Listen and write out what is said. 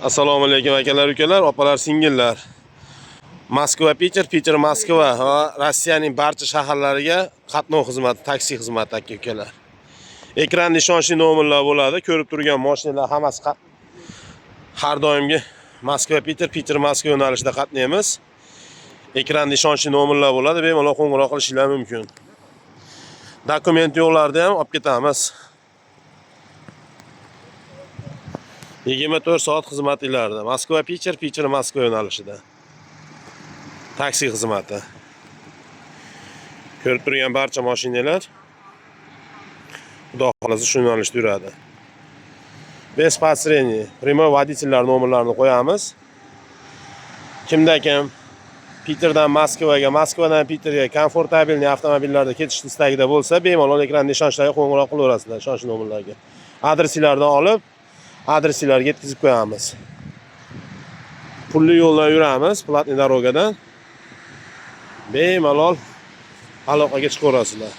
Assalomu alaykum akalar, ukalar, opalar, singillar. Moskva, Pitcher, Moskva va Rossiyaning barcha shaharlariga qatnov xizmati, taksi xizmati aka-ukalar. Ekranda ishonchli nomerlar bo'ladi. Ko'rib turgan mashinalar hammasi har doimgi Moskva, Pitcher, Moskva yo'nalishida qatnaymiz. Ekranda ishonchli nomerlar bo'ladi, bemalol qo'ng'iroq qilishingiz mumkin. Dokument yo'qlarida ham olib ketamiz. 24 soat xizmatlarida Moskva, Pitcher, Moskva yo'nalishida. Taksi xizmati. Ko'rib turgan barcha mashinalar Xudo xolasa shu yo'nalishda yuradi. Без посредний, primoy voditellar nomerlarini qo'yamiz. Kimda kim Pitterdan Moskvaga, Moskvadan Pitterga komfortabilniy avtomobillarda ketish istagida bo'lsa, bemalol ekranda ishonchlarga qo'ng'iroq qilaverasizlar, ishonchli nomerlarga. Adreslardan olib, adreslarga yetkazib qo'yamiz. Pulli yo'ldan yuramiz, platniy darogadan. Bemalol aloqaga chiqaverasizlar.